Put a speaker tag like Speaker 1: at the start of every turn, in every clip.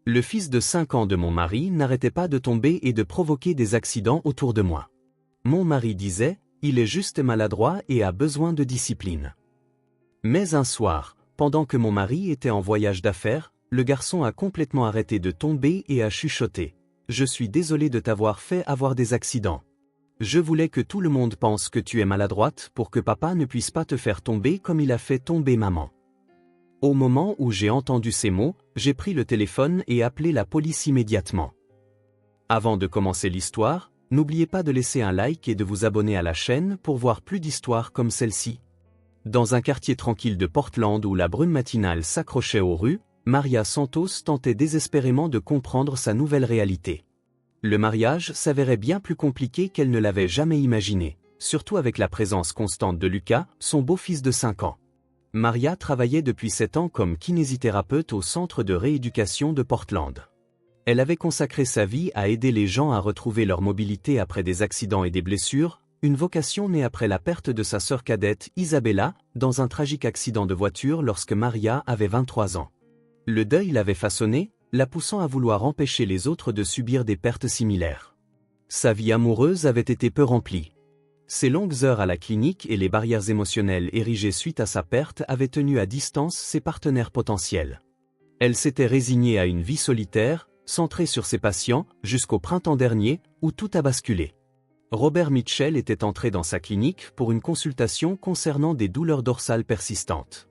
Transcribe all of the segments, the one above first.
Speaker 1: Le fils de 5 ans de mon mari n'arrêtait pas de tomber et de provoquer des accidents autour de moi. Mon mari disait, il est juste maladroit et a besoin de discipline. Mais un soir, pendant que mon mari était en voyage d'affaires, le garçon a complètement arrêté de tomber et a chuchoté. Je suis désolé de t'avoir fait avoir des accidents. Je voulais que tout le monde pense que tu es maladroite pour que papa ne puisse pas te faire tomber comme il a fait tomber maman. Au moment où j'ai entendu ces mots, j'ai pris le téléphone et appelé la police immédiatement. Avant de commencer l'histoire, n'oubliez pas de laisser un like et de vous abonner à la chaîne pour voir plus d'histoires comme celle-ci. Dans un quartier tranquille de Portland où la brume matinale s'accrochait aux rues, Maria Santos tentait désespérément de comprendre sa nouvelle réalité. Le mariage s'avérait bien plus compliqué qu'elle ne l'avait jamais imaginé, surtout avec la présence constante de Lucas, son beau-fils de 5 ans. Maria travaillait depuis 7 ans comme kinésithérapeute au centre de rééducation de Portland. Elle avait consacré sa vie à aider les gens à retrouver leur mobilité après des accidents et des blessures, une vocation née après la perte de sa sœur cadette Isabella, dans un tragique accident de voiture lorsque Maria avait 23 ans. Le deuil l'avait façonnée, la poussant à vouloir empêcher les autres de subir des pertes similaires. Sa vie amoureuse avait été peu remplie. Ses longues heures à la clinique et les barrières émotionnelles érigées suite à sa perte avaient tenu à distance ses partenaires potentiels. Elle s'était résignée à une vie solitaire, centrée sur ses patients, jusqu'au printemps dernier, où tout a basculé. Robert Mitchell était entré dans sa clinique pour une consultation concernant des douleurs dorsales persistantes.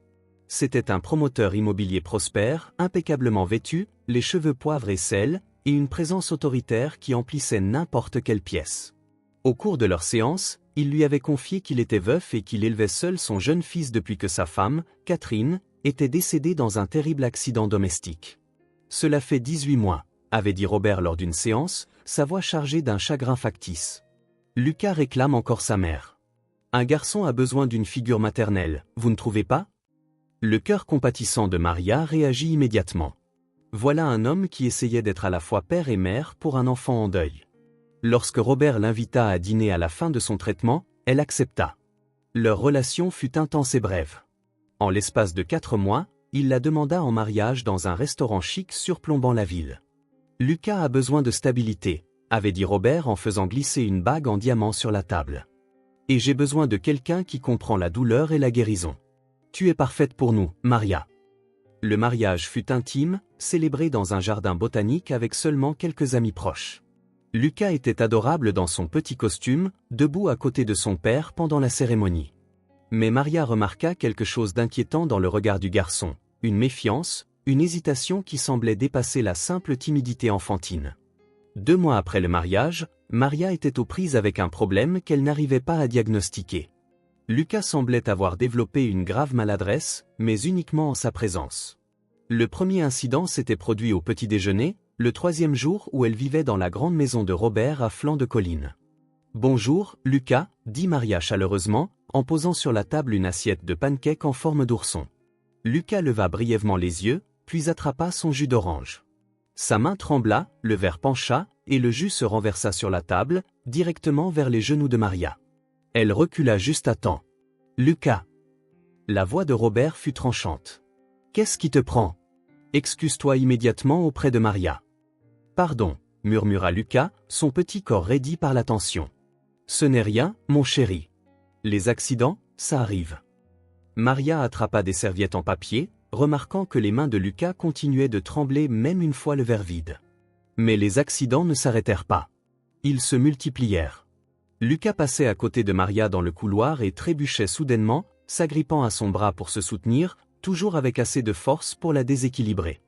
Speaker 1: C'était un promoteur immobilier prospère, impeccablement vêtu, les cheveux poivre et sel, et une présence autoritaire qui emplissait n'importe quelle pièce. Au cours de leur séance, il lui avait confié qu'il était veuf et qu'il élevait seul son jeune fils depuis que sa femme, Catherine, était décédée dans un terrible accident domestique. Cela fait 18 mois, avait dit Robert lors d'une séance, sa voix chargée d'un chagrin factice. Lucas réclame encore sa mère. Un garçon a besoin d'une figure maternelle, vous ne trouvez pas? Le cœur compatissant de Maria réagit immédiatement. Voilà un homme qui essayait d'être à la fois père et mère pour un enfant en deuil. Lorsque Robert l'invita à dîner à la fin de son traitement, elle accepta. Leur relation fut intense et brève. En l'espace de 4 mois, il la demanda en mariage dans un restaurant chic surplombant la ville. Lucas a besoin de stabilité, avait dit Robert en faisant glisser une bague en diamant sur la table. Et j'ai besoin de quelqu'un qui comprend la douleur et la guérison. Tu es parfaite pour nous, Maria. Le mariage fut intime, célébré dans un jardin botanique avec seulement quelques amis proches. Lucas était adorable dans son petit costume, debout à côté de son père pendant la cérémonie. Mais Maria remarqua quelque chose d'inquiétant dans le regard du garçon, une méfiance, une hésitation qui semblait dépasser la simple timidité enfantine. 2 mois après le mariage, Maria était aux prises avec un problème qu'elle n'arrivait pas à diagnostiquer. Lucas semblait avoir développé une grave maladresse, mais uniquement en sa présence. Le premier incident s'était produit au petit déjeuner, le 3e jour où elle vivait dans la grande maison de Robert à flanc de colline. « Bonjour, Lucas » dit Maria chaleureusement, en posant sur la table une assiette de pancakes en forme d'ourson. Lucas leva brièvement les yeux, puis attrapa son jus d'orange. Sa main trembla, le verre pencha, et le jus se renversa sur la table, directement vers les genoux de Maria. Elle recula juste à temps. « Lucas !» La voix de Robert fut tranchante. « Qu'est-ce qui te prend ? Excuse-toi immédiatement auprès de Maria. »« Pardon, » murmura Lucas, son petit corps raidi par la tension. « Ce n'est rien, mon chéri. Les accidents, ça arrive. » Maria attrapa des serviettes en papier, remarquant que les mains de Lucas continuaient de trembler même une fois le verre vide. Mais les accidents ne s'arrêtèrent pas. Ils se multiplièrent. Lucas passait à côté de Maria dans le couloir et trébuchait soudainement, s'agrippant à son bras pour se soutenir, toujours avec assez de force pour la déséquilibrer.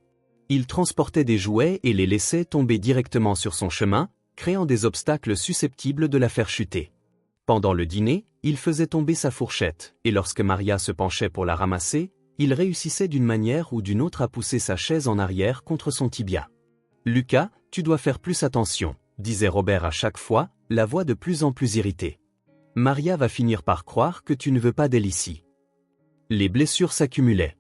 Speaker 1: Il transportait des jouets et les laissait tomber directement sur son chemin, créant des obstacles susceptibles de la faire chuter. Pendant le dîner, il faisait tomber sa fourchette, et lorsque Maria se penchait pour la ramasser, il réussissait d'une manière ou d'une autre à pousser sa chaise en arrière contre son tibia. « Lucas, tu dois faire plus attention », disait Robert à chaque fois, la voix de plus en plus irritée. « Maria va finir par croire que tu ne veux pas d'elle ici. » Les blessures s'accumulaient.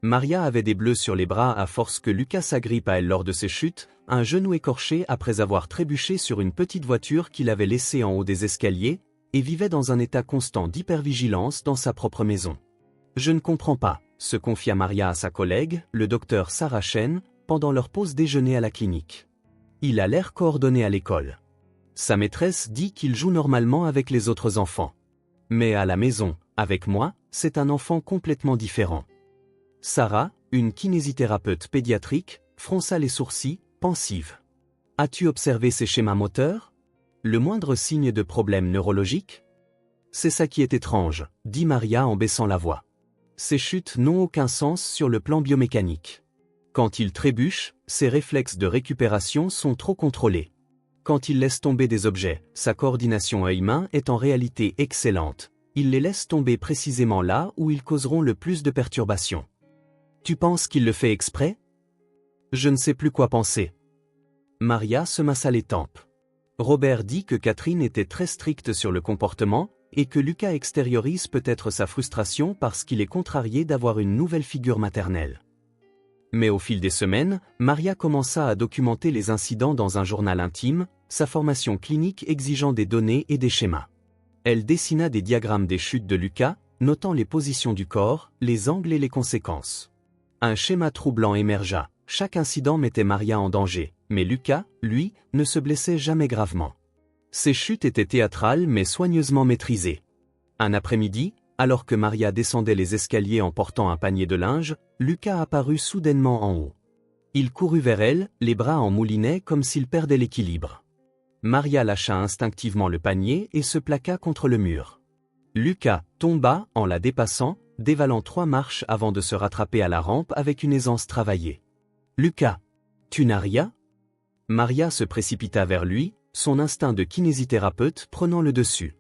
Speaker 1: Maria avait des bleus sur les bras à force que Lucas s'agrippe à elle lors de ses chutes, un genou écorché après avoir trébuché sur une petite voiture qu'il avait laissée en haut des escaliers, et vivait dans un état constant d'hypervigilance dans sa propre maison. « Je ne comprends pas », se confia Maria à sa collègue, le docteur Sarah Chen, pendant leur pause déjeuner à la clinique. Il a l'air coordonné à l'école. Sa maîtresse dit qu'il joue normalement avec les autres enfants. Mais à la maison, avec moi, c'est un enfant complètement différent. Sarah, une kinésithérapeute pédiatrique, fronça les sourcils, pensive. As-tu observé ses schémas moteurs? Le moindre signe de problème neurologique? C'est ça qui est étrange, dit Maria en baissant la voix. Ces chutes n'ont aucun sens sur le plan biomécanique. Quand il trébuche, ses réflexes de récupération sont trop contrôlés. Quand il laisse tomber des objets, sa coordination œil-main est en réalité excellente. Il les laisse tomber précisément là où ils causeront le plus de perturbations. Tu penses qu'il le fait exprès? Je ne sais plus quoi penser. Maria se massa les tempes. Robert dit que Catherine était très stricte sur le comportement et que Lucas extériorise peut-être sa frustration parce qu'il est contrarié d'avoir une nouvelle figure maternelle. Mais au fil des semaines, Maria commença à documenter les incidents dans un journal intime, sa formation clinique exigeant des données et des schémas. Elle dessina des diagrammes des chutes de Lucas, notant les positions du corps, les angles et les conséquences. Un schéma troublant émergea. Chaque incident mettait Maria en danger, mais Lucas, lui, ne se blessait jamais gravement. Ses chutes étaient théâtrales mais soigneusement maîtrisées. Un après-midi, alors que Maria descendait les escaliers en portant un panier de linge, Lucas apparut soudainement en haut. Il courut vers elle, les bras en moulinet comme s'il perdait l'équilibre. Maria lâcha instinctivement le panier et se plaqua contre le mur. Lucas tomba en la dépassant, dévalant 3 marches avant de se rattraper à la rampe avec une aisance travaillée. « Lucas, tu n'as rien ?» Maria se précipita vers lui, son instinct de kinésithérapeute prenant le dessus.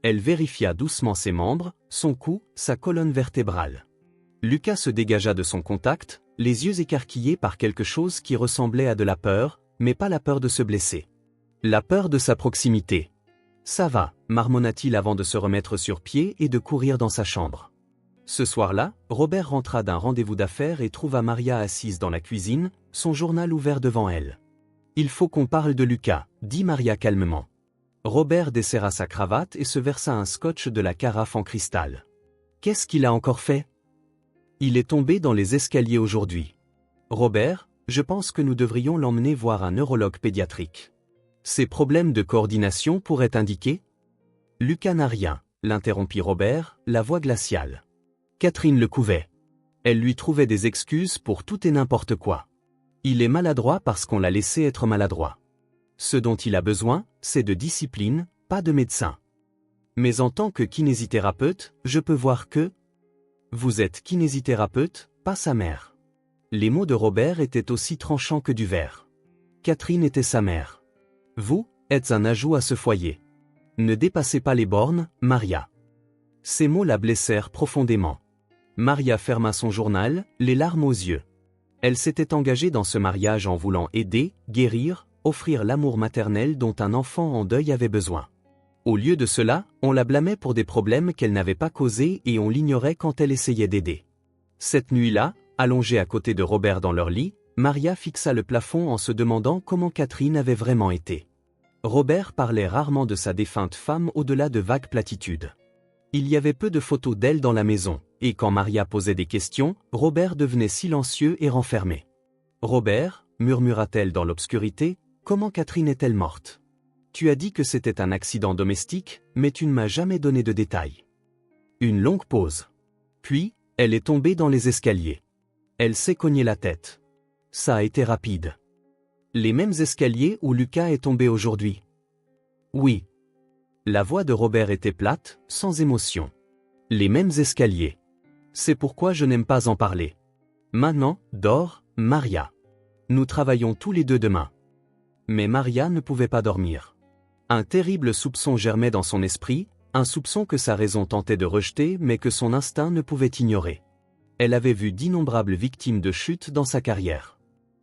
Speaker 1: Elle vérifia doucement ses membres, son cou, sa colonne vertébrale. Lucas se dégagea de son contact, les yeux écarquillés par quelque chose qui ressemblait à de la peur, mais pas la peur de se blesser. La peur de sa proximité. « Ça va », marmonna-t-il avant de se remettre sur pied et de courir dans sa chambre. Ce soir-là, Robert rentra d'un rendez-vous d'affaires et trouva Maria assise dans la cuisine, son journal ouvert devant elle. « Il faut qu'on parle de Lucas », dit Maria calmement. Robert desserra sa cravate et se versa un scotch de la carafe en cristal. « Qu'est-ce qu'il a encore fait ?»« Il est tombé dans les escaliers aujourd'hui. »« Robert, je pense que nous devrions l'emmener voir un neurologue pédiatrique. Ses problèmes de coordination pourraient indiquer ?» « Lucas n'a rien », l'interrompit Robert, la voix glaciale. Catherine le couvait. Elle lui trouvait des excuses pour tout et n'importe quoi. Il est maladroit parce qu'on l'a laissé être maladroit. Ce dont il a besoin, c'est de discipline, pas de médecin. Mais en tant que kinésithérapeute, je peux voir que... Vous êtes kinésithérapeute, pas sa mère. Les mots de Robert étaient aussi tranchants que du verre. Catherine était sa mère. Vous, êtes un ajout à ce foyer. Ne dépassez pas les bornes, Maria. Ces mots la blessèrent profondément. Maria ferma son journal, les larmes aux yeux. Elle s'était engagée dans ce mariage en voulant aider, guérir, offrir l'amour maternel dont un enfant en deuil avait besoin. Au lieu de cela, on la blâmait pour des problèmes qu'elle n'avait pas causés et on l'ignorait quand elle essayait d'aider. Cette nuit-là, allongée à côté de Robert dans leur lit, Maria fixa le plafond en se demandant comment Catherine avait vraiment été. Robert parlait rarement de sa défunte femme au-delà de vagues platitudes. Il y avait peu de photos d'elle dans la maison, et quand Maria posait des questions, Robert devenait silencieux et renfermé. « Robert, murmura-t-elle dans l'obscurité, comment Catherine est-elle morte? Tu as dit que c'était un accident domestique, mais tu ne m'as jamais donné de détails. » Une longue pause. Puis, elle est tombée dans les escaliers. Elle s'est cognée la tête. Ça a été rapide. Les mêmes escaliers où Lucas est tombé aujourd'hui. Oui. La voix de Robert était plate, sans émotion. Les mêmes escaliers. C'est pourquoi je n'aime pas en parler. Maintenant, dors, Maria. Nous travaillons tous les deux demain. Mais Maria ne pouvait pas dormir. Un terrible soupçon germait dans son esprit, un soupçon que sa raison tentait de rejeter mais que son instinct ne pouvait ignorer. Elle avait vu d'innombrables victimes de chutes dans sa carrière.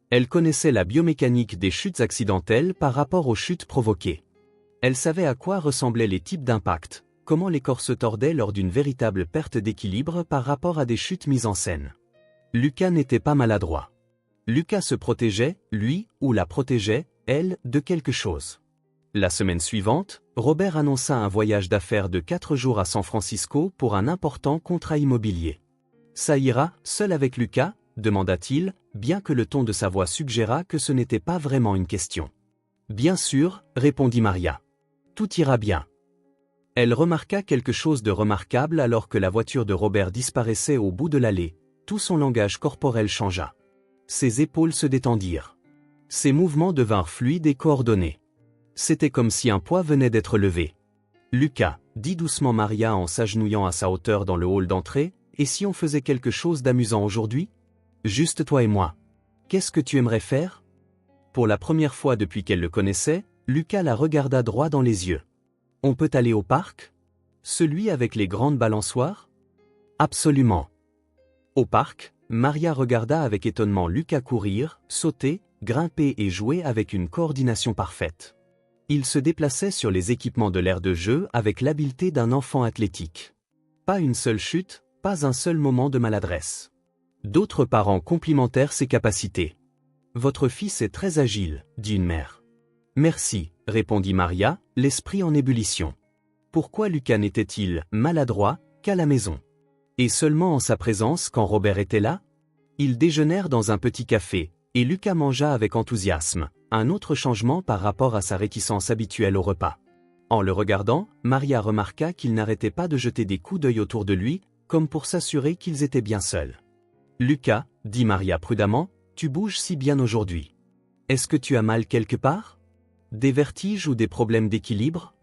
Speaker 1: Elle connaissait la biomécanique des chutes accidentelles par rapport aux chutes provoquées. Elle savait à quoi ressemblaient les types d'impact, comment les corps se tordaient lors d'une véritable perte d'équilibre par rapport à des chutes mises en scène. Lucas n'était pas maladroit. Lucas se protégeait, lui, ou la protégeait, elle, de quelque chose. La semaine suivante, Robert annonça un voyage d'affaires de 4 jours à San Francisco pour un important contrat immobilier. Ça ira, seul avec Lucas, demanda-t-il, bien que le ton de sa voix suggéra que ce n'était pas vraiment une question. Bien sûr, répondit Maria. Tout ira bien. Elle remarqua quelque chose de remarquable alors que la voiture de Robert disparaissait au bout de l'allée. Tout son langage corporel changea. Ses épaules se détendirent. Ses mouvements devinrent fluides et coordonnés. C'était comme si un poids venait d'être levé. Lucas, dit doucement Maria en s'agenouillant à sa hauteur dans le hall d'entrée, et si on faisait quelque chose d'amusant aujourd'hui? Juste toi et moi. Qu'est-ce que tu aimerais faire? Pour la première fois depuis qu'elle le connaissait, Lucas la regarda droit dans les yeux. On peut aller au parc? Celui avec les grandes balançoires? Absolument. Au parc, Maria regarda avec étonnement Lucas courir, sauter, grimper et jouer avec une coordination parfaite. Il se déplaçait sur les équipements de l'aire de jeu avec l'habileté d'un enfant athlétique. Pas une seule chute, pas un seul moment de maladresse. D'autres parents complimentèrent ses capacités. « Votre fils est très agile, » dit une mère. « Merci, » répondit Maria, l'esprit en ébullition. Pourquoi Lucas n'était-il maladroit qu'à la maison? Et seulement en sa présence quand Robert était là? Ils déjeunèrent dans un petit café, et Lucas mangea avec enthousiasme, un autre changement par rapport à sa réticence habituelle au repas. En le regardant, Maria remarqua qu'il n'arrêtait pas de jeter des coups d'œil autour de lui, comme pour s'assurer qu'ils étaient bien seuls. « Lucas, » dit Maria prudemment, « tu bouges si bien aujourd'hui. Est-ce que tu as mal quelque part? Des vertiges ou des problèmes d'équilibre? »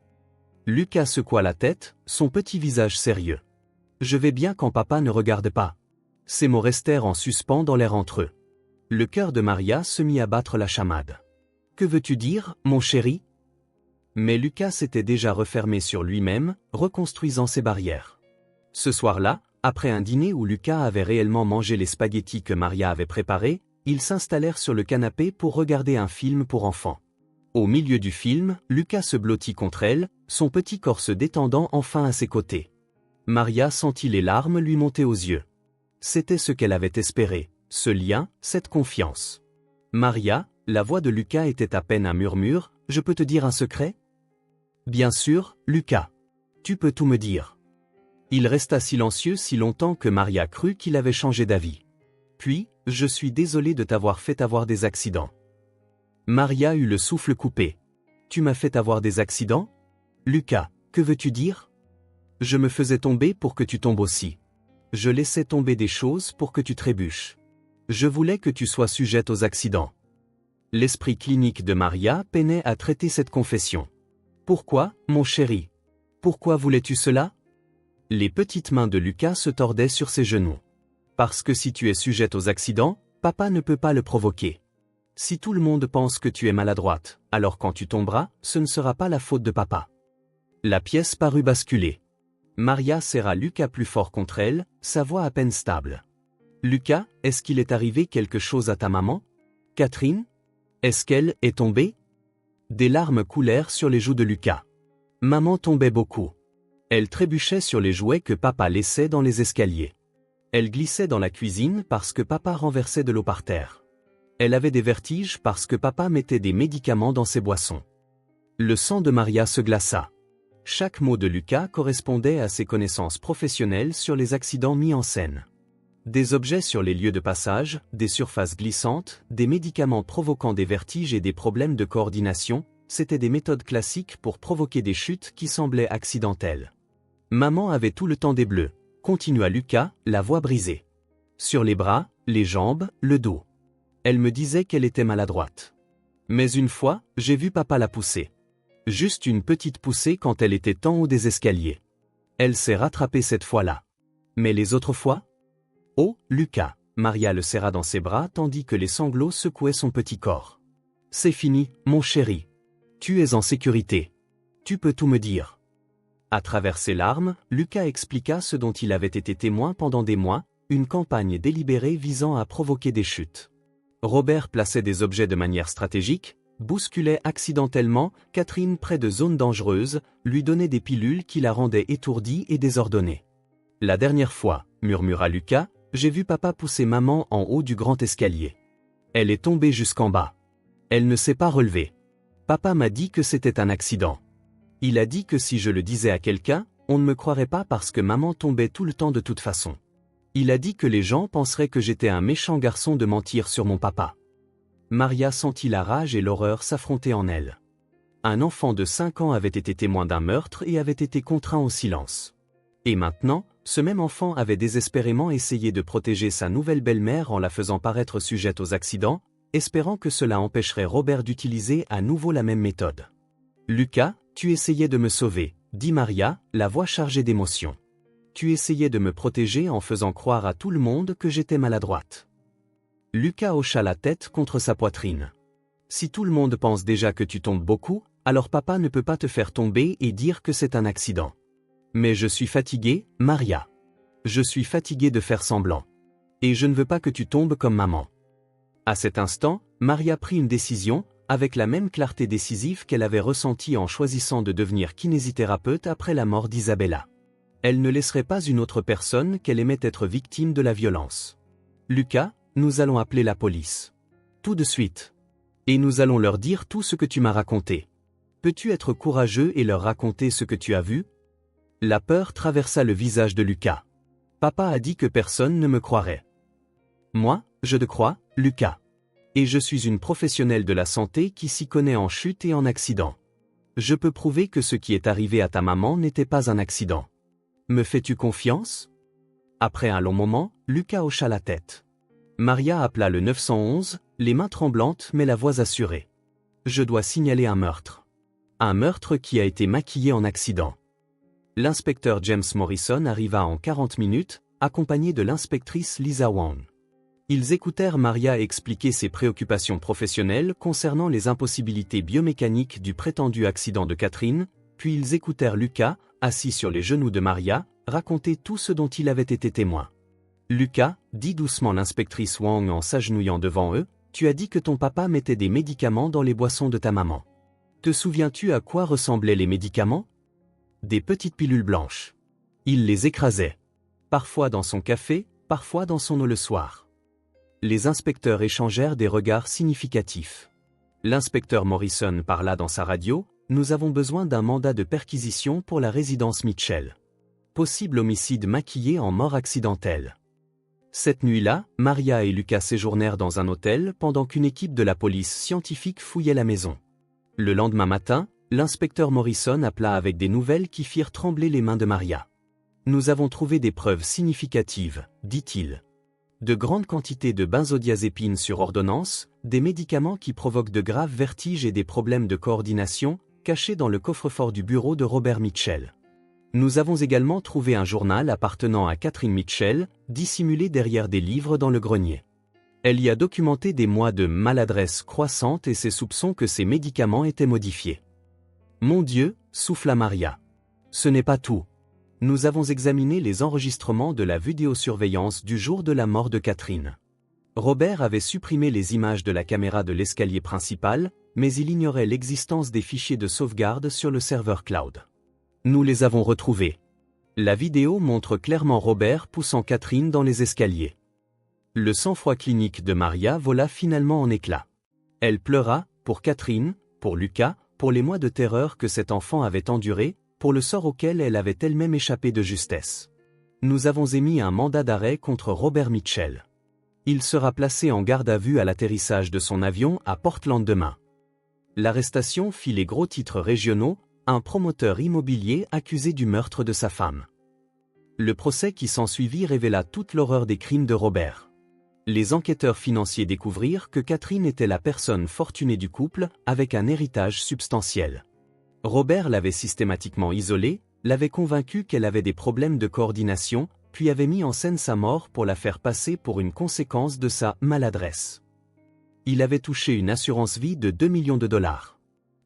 Speaker 1: Lucas secoua la tête, son petit visage sérieux. « Je vais bien quand papa ne regarde pas. » Ces mots restèrent en suspens dans l'air entre eux. Le cœur de Maria se mit à battre la chamade. « Que veux-tu dire, mon chéri ?» Mais Lucas s'était déjà refermé sur lui-même, reconstruisant ses barrières. Ce soir-là, après un dîner où Lucas avait réellement mangé les spaghettis que Maria avait préparés, ils s'installèrent sur le canapé pour regarder un film pour enfants. Au milieu du film, Lucas se blottit contre elle, son petit corps se détendant enfin à ses côtés. Maria sentit les larmes lui monter aux yeux. C'était ce qu'elle avait espéré, ce lien, cette confiance. « Maria », la voix de Lucas était à peine un murmure, « je peux te dire un secret ?»« Bien sûr, Lucas. Tu peux tout me dire. » Il resta silencieux si longtemps que Maria crut qu'il avait changé d'avis. Puis, « Je suis désolé de t'avoir fait avoir des accidents. » Maria eut le souffle coupé. « Tu m'as fait avoir des accidents? Lucas, que veux-tu dire? » « Je me faisais tomber pour que tu tombes aussi. Je laissais tomber des choses pour que tu trébuches. Je voulais que tu sois sujette aux accidents. » L'esprit clinique de Maria peinait à traiter cette confession. « Pourquoi, mon chéri? Pourquoi voulais-tu cela? » Les petites mains de Lucas se tordaient sur ses genoux. « Parce que si tu es sujette aux accidents, papa ne peut pas le provoquer. Si tout le monde pense que tu es maladroite, alors quand tu tomberas, ce ne sera pas la faute de papa. » La pièce parut basculer. Maria serra Lucas plus fort contre elle, sa voix à peine stable. « Lucas, est-ce qu'il est arrivé quelque chose à ta maman? Catherine? Est-ce qu'elle est tombée? » Des larmes coulèrent sur les joues de Lucas. Maman tombait beaucoup. Elle trébuchait sur les jouets que papa laissait dans les escaliers. Elle glissait dans la cuisine parce que papa renversait de l'eau par terre. Elle avait des vertiges parce que papa mettait des médicaments dans ses boissons. Le sang de Maria se glaça. Chaque mot de Lucas correspondait à ses connaissances professionnelles sur les accidents mis en scène. Des objets sur les lieux de passage, des surfaces glissantes, des médicaments provoquant des vertiges et des problèmes de coordination, c'étaient des méthodes classiques pour provoquer des chutes qui semblaient accidentelles. Maman avait tout le temps des bleus, continua Lucas, la voix brisée. Sur les bras, les jambes, le dos. Elle me disait qu'elle était maladroite. Mais une fois, j'ai vu papa la pousser. Juste une petite poussée quand elle était en haut des escaliers. Elle s'est rattrapée cette fois-là. Mais les autres fois? Oh, Lucas, Maria le serra dans ses bras tandis que les sanglots secouaient son petit corps. C'est fini, mon chéri. Tu es en sécurité. Tu peux tout me dire. À travers ses larmes, Lucas expliqua ce dont il avait été témoin pendant des mois, une campagne délibérée visant à provoquer des chutes. Robert plaçait des objets de manière stratégique, bousculait accidentellement Catherine près de zones dangereuses, lui donnait des pilules qui la rendaient étourdie et désordonnée. « La dernière fois, » murmura Lucas, « j'ai vu papa pousser maman en haut du grand escalier. Elle est tombée jusqu'en bas. Elle ne s'est pas relevée. Papa m'a dit que c'était un accident. Il a dit que si je le disais à quelqu'un, on ne me croirait pas parce que maman tombait tout le temps de toute façon. Il a dit que les gens penseraient que j'étais un méchant garçon de mentir sur mon papa. Maria sentit la rage et l'horreur s'affronter en elle. Un enfant de 5 ans avait été témoin d'un meurtre et avait été contraint au silence. Et maintenant, ce même enfant avait désespérément essayé de protéger sa nouvelle belle-mère en la faisant paraître sujette aux accidents, espérant que cela empêcherait Robert d'utiliser à nouveau la même méthode. « Lucas, tu essayais de me sauver », dit Maria, la voix chargée d'émotion. « Tu essayais de me protéger en faisant croire à tout le monde que j'étais maladroite. » Lucas hocha la tête contre sa poitrine. « Si tout le monde pense déjà que tu tombes beaucoup, alors papa ne peut pas te faire tomber et dire que c'est un accident. Mais je suis fatigué, Maria. Je suis fatigué de faire semblant. Et je ne veux pas que tu tombes comme maman. » À cet instant, Maria prit une décision, avec la même clarté décisive qu'elle avait ressentie en choisissant de devenir kinésithérapeute après la mort d'Isabella. Elle ne laisserait pas une autre personne qu'elle aimait être victime de la violence. « Lucas, nous allons appeler la police. Tout de suite. Et nous allons leur dire tout ce que tu m'as raconté. Peux-tu être courageux et leur raconter ce que tu as vu ?» La peur traversa le visage de Lucas. « Papa a dit que personne ne me croirait. »« Moi, je te crois, Lucas. Et je suis une professionnelle de la santé qui s'y connaît en chute et en accident. Je peux prouver que ce qui est arrivé à ta maman n'était pas un accident. Me fais-tu confiance ?» Après un long moment, Lucas hocha la tête. Maria appela le 911, les mains tremblantes mais la voix assurée. « Je dois signaler un meurtre. Un meurtre qui a été maquillé en accident. » L'inspecteur James Morrison arriva en 40 minutes, accompagné de l'inspectrice Lisa Wang. Ils écoutèrent Maria expliquer ses préoccupations professionnelles concernant les impossibilités biomécaniques du prétendu accident de Catherine, puis ils écoutèrent Lucas, assis sur les genoux de Maria, raconter tout ce dont il avait été témoin. « Lucas, dit doucement l'inspectrice Wang en s'agenouillant devant eux, tu as dit que ton papa mettait des médicaments dans les boissons de ta maman. Te souviens-tu à quoi ressemblaient les médicaments ? Des petites pilules blanches. Il les écrasait. Parfois dans son café, parfois dans son eau le soir. » Les inspecteurs échangèrent des regards significatifs. L'inspecteur Morrison parla dans sa radio, « Nous avons besoin d'un mandat de perquisition pour la résidence Mitchell. Possible homicide maquillé en mort accidentelle. » Cette nuit-là, Maria et Lucas séjournèrent dans un hôtel pendant qu'une équipe de la police scientifique fouillait la maison. Le lendemain matin, l'inspecteur Morrison appela avec des nouvelles qui firent trembler les mains de Maria. « Nous avons trouvé des preuves significatives, dit-il. De grandes quantités de benzodiazépines sur ordonnance, des médicaments qui provoquent de graves vertiges et des problèmes de coordination, cachés dans le coffre-fort du bureau de Robert Mitchell. Nous avons également trouvé un journal appartenant à Catherine Mitchell, dissimulé derrière des livres dans le grenier. Elle y a documenté des mois de maladresse croissante et ses soupçons que ces médicaments étaient modifiés. »« Mon Dieu, souffla Maria. Ce n'est pas tout. Nous avons examiné les enregistrements de la vidéosurveillance du jour de la mort de Catherine. Robert avait supprimé les images de la caméra de l'escalier principal, mais il ignorait l'existence des fichiers de sauvegarde sur le serveur cloud. Nous les avons retrouvés. La vidéo montre clairement Robert poussant Catherine dans les escaliers. Le sang-froid clinique de Maria vola finalement en éclats. Elle pleura, pour Catherine, pour Lucas, pour les mois de terreur que cet enfant avait endurés, pour le sort auquel elle avait elle-même échappé de justesse. Nous avons émis un mandat d'arrêt contre Robert Mitchell. Il sera placé en garde à vue à l'atterrissage de son avion à Portland demain. L'arrestation fit les gros titres régionaux, un promoteur immobilier accusé du meurtre de sa femme. Le procès qui s'ensuivit révéla toute l'horreur des crimes de Robert. Les enquêteurs financiers découvrirent que Catherine était la personne fortunée du couple, avec un héritage substantiel. Robert l'avait systématiquement isolée, l'avait convaincue qu'elle avait des problèmes de coordination, puis avait mis en scène sa mort pour la faire passer pour une conséquence de sa maladresse. Il avait touché une assurance vie de 2 millions de dollars.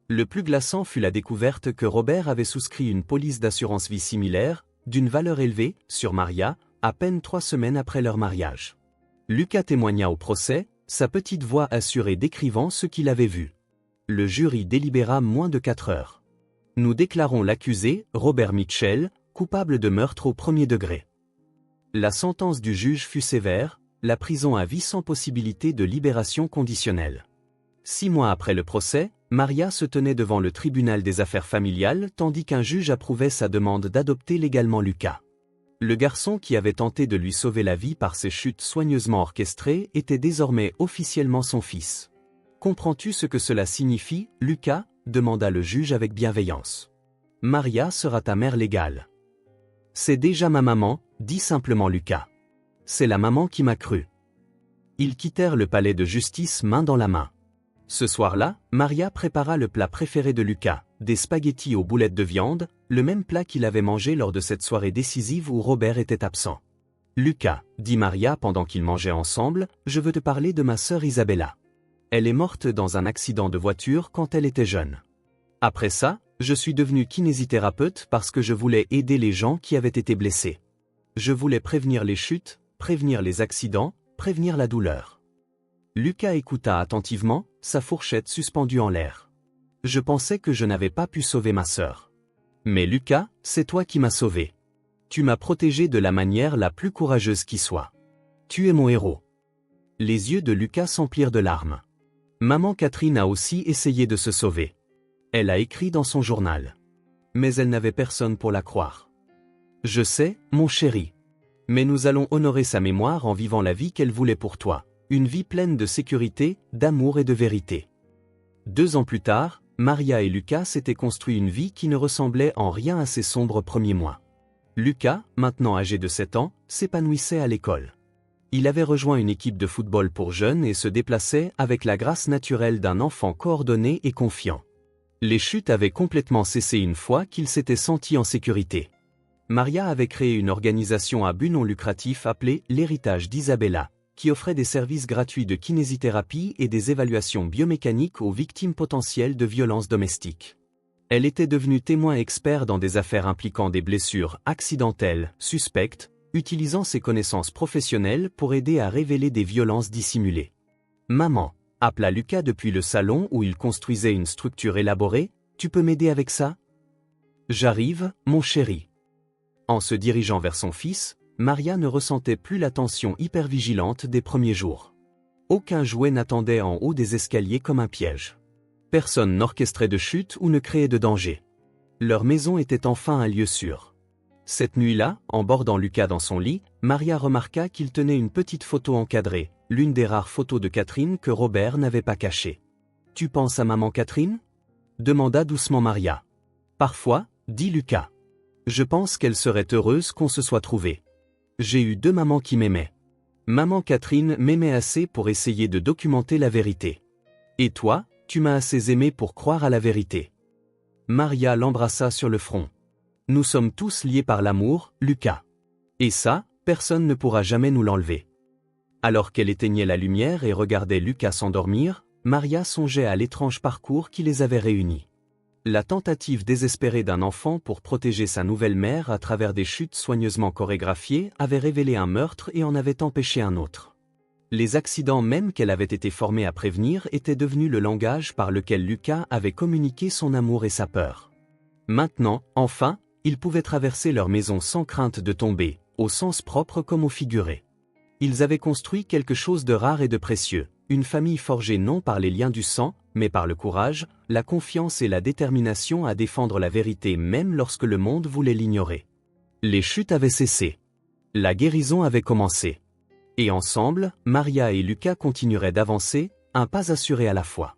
Speaker 1: Le plus glaçant fut la découverte que Robert avait souscrit une police d'assurance vie similaire, d'une valeur élevée, sur Maria, à peine 3 semaines après leur mariage. Lucas témoigna au procès, sa petite voix assurée décrivant ce qu'il avait vu. Le jury délibéra moins de 4 heures. Nous déclarons l'accusé, Robert Mitchell, coupable de meurtre au premier degré. La sentence du juge fut sévère, la prison à vie sans possibilité de libération conditionnelle. 6 mois après le procès, Maria se tenait devant le tribunal des affaires familiales tandis qu'un juge approuvait sa demande d'adopter légalement Lucas. Le garçon qui avait tenté de lui sauver la vie par ses chutes soigneusement orchestrées était désormais officiellement son fils. Comprends-tu ce que cela signifie, Lucas ? Demanda le juge avec bienveillance. Maria sera ta mère légale. C'est déjà ma maman, dit simplement Lucas. C'est la maman qui m'a cru. Ils quittèrent le palais de justice main dans la main. Ce soir-là, Maria prépara le plat préféré de Lucas, des spaghettis aux boulettes de viande, le même plat qu'il avait mangé lors de cette soirée décisive où Robert était absent. Lucas, dit Maria pendant qu'ils mangeaient ensemble, je veux te parler de ma sœur Isabella. Elle est morte dans un accident de voiture quand elle était jeune. Après ça, je suis devenu kinésithérapeute parce que je voulais aider les gens qui avaient été blessés. Je voulais prévenir les chutes, prévenir les accidents, prévenir la douleur. Lucas écouta attentivement, sa fourchette suspendue en l'air. Je pensais que je n'avais pas pu sauver ma sœur. Mais Lucas, c'est toi qui m'as sauvé. Tu m'as protégé de la manière la plus courageuse qui soit. Tu es mon héros. Les yeux de Lucas s'emplirent de larmes. Maman Catherine a aussi essayé de se sauver. Elle a écrit dans son journal. Mais elle n'avait personne pour la croire. Je sais, mon chéri. Mais nous allons honorer sa mémoire en vivant la vie qu'elle voulait pour toi. Une vie pleine de sécurité, d'amour et de vérité. 2 ans plus tard, Maria et Lucas s'étaient construit une vie qui ne ressemblait en rien à ses sombres premiers mois. Lucas, maintenant âgé de 7 ans, s'épanouissait à l'école. Il avait rejoint une équipe de football pour jeunes et se déplaçait avec la grâce naturelle d'un enfant coordonné et confiant. Les chutes avaient complètement cessé une fois qu'il s'était senti en sécurité. Maria avait créé une organisation à but non lucratif appelée l'Héritage d'Isabella, qui offrait des services gratuits de kinésithérapie et des évaluations biomécaniques aux victimes potentielles de violences domestiques. Elle était devenue témoin expert dans des affaires impliquant des blessures accidentelles, suspectes, utilisant ses connaissances professionnelles pour aider à révéler des violences dissimulées. Maman, appela Lucas depuis le salon où il construisait une structure élaborée, tu peux m'aider avec ça ? J'arrive, mon chéri. En se dirigeant vers son fils, Maria ne ressentait plus la tension hypervigilante des premiers jours. Aucun jouet n'attendait en haut des escaliers comme un piège. Personne n'orchestrait de chute ou ne créait de danger. Leur maison était enfin un lieu sûr. Cette nuit-là, en bordant Lucas dans son lit, Maria remarqua qu'il tenait une petite photo encadrée, l'une des rares photos de Catherine que Robert n'avait pas cachée. « Tu penses à maman Catherine ?» demanda doucement Maria. « Parfois, » dit Lucas. « Je pense qu'elle serait heureuse qu'on se soit trouvés. J'ai eu 2 mamans qui m'aimaient. Maman Catherine m'aimait assez pour essayer de documenter la vérité. Et toi, tu m'as assez aimé pour croire à la vérité. » Maria l'embrassa sur le front. « Nous sommes tous liés par l'amour, Lucas. Et ça, personne ne pourra jamais nous l'enlever. » Alors qu'elle éteignait la lumière et regardait Lucas s'endormir, Maria songeait à l'étrange parcours qui les avait réunis. La tentative désespérée d'un enfant pour protéger sa nouvelle mère à travers des chutes soigneusement chorégraphiées avait révélé un meurtre et en avait empêché un autre. Les accidents même qu'elle avait été formée à prévenir étaient devenus le langage par lequel Lucas avait communiqué son amour et sa peur. Maintenant, enfin, ils pouvaient traverser leur maison sans crainte de tomber, au sens propre comme au figuré. Ils avaient construit quelque chose de rare et de précieux, une famille forgée non par les liens du sang, mais par le courage, la confiance et la détermination à défendre la vérité même lorsque le monde voulait l'ignorer. Les chutes avaient cessé. La guérison avait commencé. Et ensemble, Maria et Lucas continueraient d'avancer, un pas assuré à la fois.